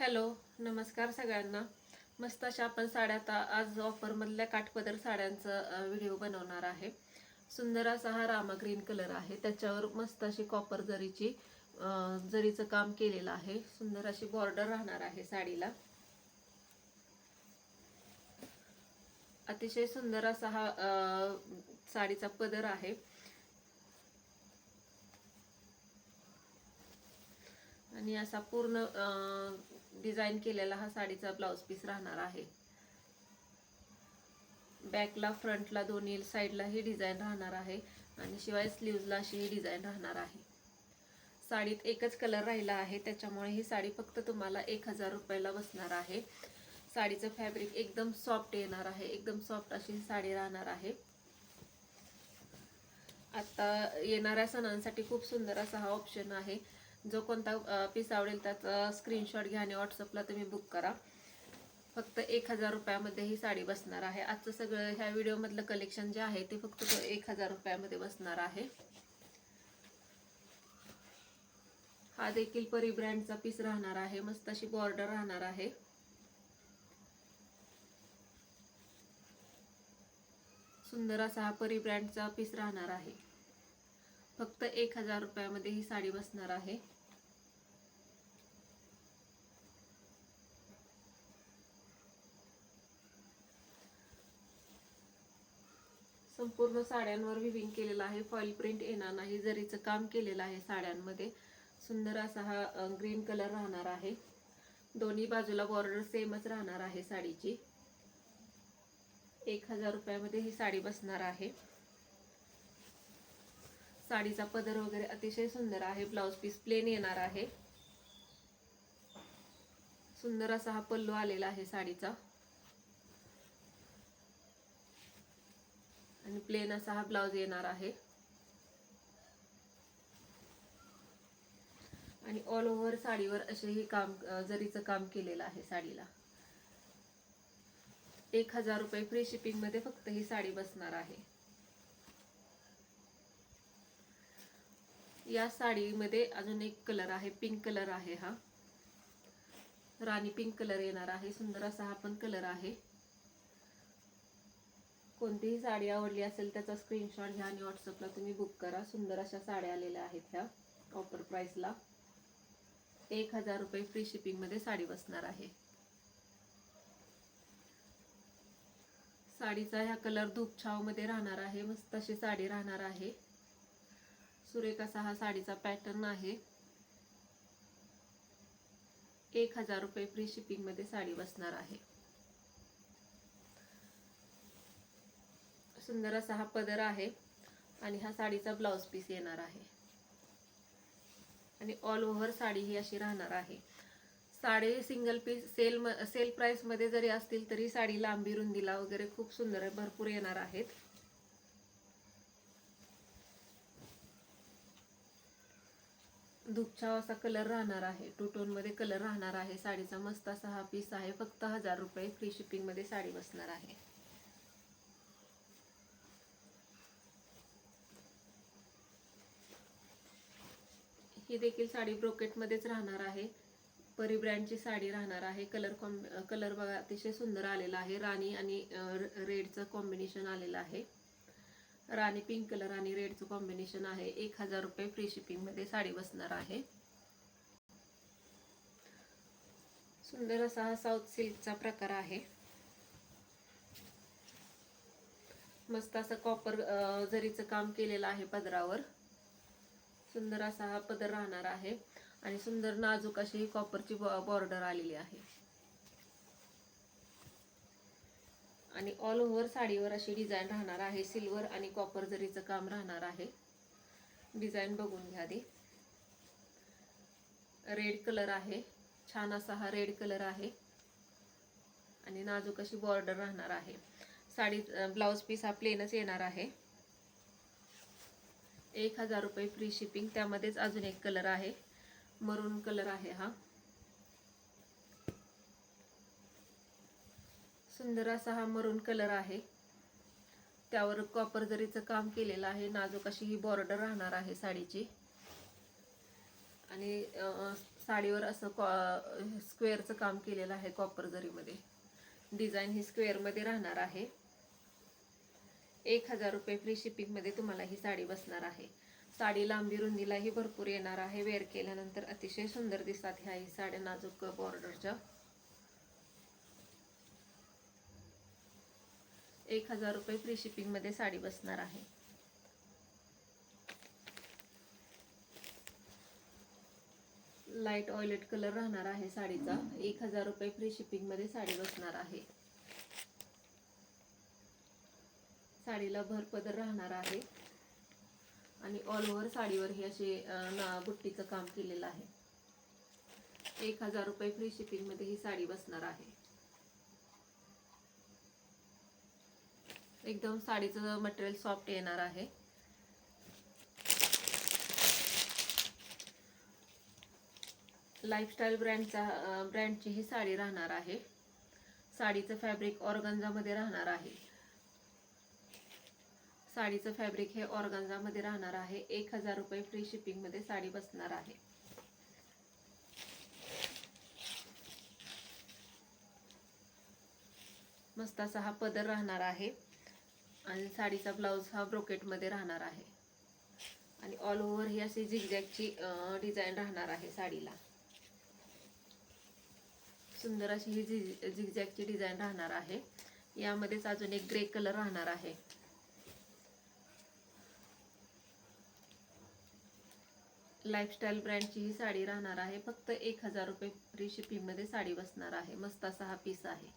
Hello, नमस्कार सगळ्यांना. मस्त अशा आपण साड्या आता आज ऑफरमधल्या काठपदर साड्यांचा व्हिडिओ बनवणार आहे. सुंदर असा हा रामा ग्रीन कलर आहे. त्याच्यावर मस्त अशी कॉपर जरीचं काम केलेलं आहे. सुंदर अशी बॉर्डर राहणार आहे साडीला. अतिशय सुंदर असा हा साडीचा पदर आहे. आणि असा पूर्ण डिझाईन केलेला हा साडीचा ब्लाउज पीस राहणार आहे. बॅकला फ्रंटला दोन्ही साईडला ही डिझाईन राहणार आहे आणि शिवाय स्लीव्जला अशी ही डिझाईन राहणार आहे. साडीत एकच कलर राहिला आहे, त्याच्यामुळे ही साडी फक्त तुम्हाला 1000 रुपयाला बसणार आहे. साडीचं फॅब्रिक एकदम सॉफ्ट येणार आहे. एकदम सॉफ्ट अशी साडी राहणार आहे. आता येणाऱ्या सणांसाठी खूप सुंदर असा हा ऑप्शन आहे. जो कोणता पीस आवडेल त्याचा स्क्रीनशॉट घ्या आणि व्हॉट्सअपला तुम्ही बुक करा. फक्त 1000 रुपयामध्ये ही साडी बसणार आहे. आजचं सगळं ह्या व्हिडिओमधलं कलेक्शन जे आहे ते फक्त 1000 रुपयामध्ये बसणार आहे. हा देखील परी ब्रँडचा पीस राहणार आहे. मस्त अशी बॉर्डर राहणार आहे. सुंदर असा हा परी ब्रँडचा पीस राहणार आहे. फक्त 1000 रुपयामध्ये ही साडी बसणार आहे. संपूर्ण साड्यांवर विविंग केलेलं आहे. फॉईल प्रिंट येणार नाही. जरीचं काम केलेलं आहे साड्यांमध्ये. सुंदर असा हा ग्रीन कलर राहणार आहे. दोन्ही बाजूला बॉर्डर सेमच राहणार आहे साडीची. 1000 रुपयामध्ये ही साडी बसणार आहे. साडीचा पदर वगैरे अतिशय सुंदर आहे. ब्लाउज पीस प्लेन येणार आहे. सुंदर असा हा पल्लू आलेला आहे साडीचा आणि प्लेन असा हा ब्लाउज येणार आहे. आणि ऑल ओव्हर साडीवर असे हे काम जरीचं काम केलेलं आहे साडीला. 1000 रुपये फ्री शिपिंग मध्ये फक्त ही साडी बसणार आहे. या साडीमध्ये अजून एक कलर आहे, पिंक कलर आहे. हा राणी पिंक कलर येणार आहे. सुंदर असा हा पण कलर आहे. कोणतीही साडी आवडली असेल त्याचा स्क्रीनशॉट घ्या आणि व्हॉट्सअपला तुम्ही बुक करा. सुंदर अशा साड्या आलेल्या आहेत ह्या ऑफर प्राइसला. 1000 रुपये फ्री शिपिंग मध्ये साडी बसणार आहे. साडीचा ह्या कलर धूपछाव मध्ये राहणार आहे. मस्त अशी साडी राहणार आहे. सुरेख असा हा साडीचा पॅटर्न आहे. 1000 रुपये फ्री शिपिंग मध्ये साडी बसणार आहे. सुंदर असा हा पदर आहे आणि हा साडीचा ब्लाउज पीस येणार आहे. आणि ऑल ओव्हर साडी ही अशी राहणार आहे. Sari single piece sale price मध्ये जरी असतील तरी साडी लांबी रुंदीला वगैरे खूप सुंदर भरपूर येणार आहेत. धूपछाव असा कलर राहणार आहे. टू टोन मध्ये कलर राहणार आहे. साडीचा मस्त असा हा पीस आहे. फक्त 1000 रुपये फ्री शिपिंग मध्ये साडी बसणार आहे. ही देखील साडी ब्रोकेट मध्येच राहणार आहे. परी ब्रँडची साडी राहणार आहे. कलर बघा अतिशय सुंदर आलेला आहे. राणी आणि रेडचं कॉम्बिनेशन आलेलं आहे. राणी पिंक कलर आणि रेडचं कॉम्बिनेशन आहे. 1000 रुपये फ्री शिपिंग मध्ये साडी बसणार आहे. सुंदर असा हा साऊथ सिल्कचा प्रकार आहे. मस्त असं कॉपर जरीचं काम केलेलं आहे पदरावर. सुंदर असा हा पदर राहणार आहे आणि सुंदर नाजूक अशी कॉपरची बॉर्डर आलेली आहे. आणि ऑल ओव्हर साडीवर अशी डिझाईन राहणार आहे. सिल्वर आणि कॉपर जरीचं काम राहणार आहे. डिझाईन बघून घ्या आधी. रेड कलर आहे. छान असा हा रेड कलर आहे आणि नाजूक अशी बॉर्डर राहणार आहे. साडी ब्लाउज पीस हा प्लेनच येणार आहे. 1000 रुपये फ्री शिपिंग. त्यामध्येच अजून एक कलर आहे, मरून कलर आहे. हा सुंदर असा हा मरून कलर आहे. त्यावर कॉपर जरीचं काम केलेलं आहे. नाजूक अशी ही बॉर्डर राहणार आहे साडीची. आणि साडीवर असं स्क्वेअरचं काम केलेलं आहे कॉपर जरीमध्ये. डिझाईन ही स्क्वेअरमध्ये राहणार आहे. 1000 रुपये फ्री शिपिंगमध्ये तुम्हाला ही साडी बसणार आहे. साडी लांबी रुंदीलाही भरपूर येणार आहे. वेअर केल्यानंतर अतिशय सुंदर दिसतात ह्या ही साड्या नाजूक बॉर्डरच्या. 1000 रुपये फ्री शिपिंगमध्ये साडी बसणार आहे. लाईट ऑयलेट कलर राहणार आहे साडीचा. 1000 रुपये फ्री शिपिंगमध्ये साडी बसणार आहे. साडीला भरपदर राहणार आहे आणि ऑल ओव्हर साडीवर ही अशी बुट्टीचं काम केलेलं आहे. 1000 रुपये फ्री शिपिंगमध्ये ही साडी बसणार आहे. एकदम साडीचं मटेरियल सॉफ्ट येणार आहे. लाईफस्टाईल ब्रँडची ही साडी राहणार आहे. साडीचं फॅब्रिक ऑर्गन्झामध्ये राहणार आहे. साडीचं फॅब्रिक हे ऑर्गन्झामध्ये राहणार आहे. 1000 रुपये फ्री शिपिंगमध्ये साडी बसणार आहे. मस्त असा हा पदर राहणार आहे आणि साडीचा ब्लाउज हा ब्रोकेटमध्ये राहणार आहे आणि ऑल ओव्हर ही अशी झिगझॅगची डिझाईन राहणार आहे साडीला. सुंदर अशी ही झिगझॅगची डिझाईन राहणार आहे. यामध्येच अजून एक ग्रे कलर राहणार आहे. लाईफस्टाईल ब्रँडची ही साडी राहणार आहे. फक्त 1000 रुपये फ्री शिपिंगमध्ये साडी बसणार आहे. मस्त असा हा पीस आहे.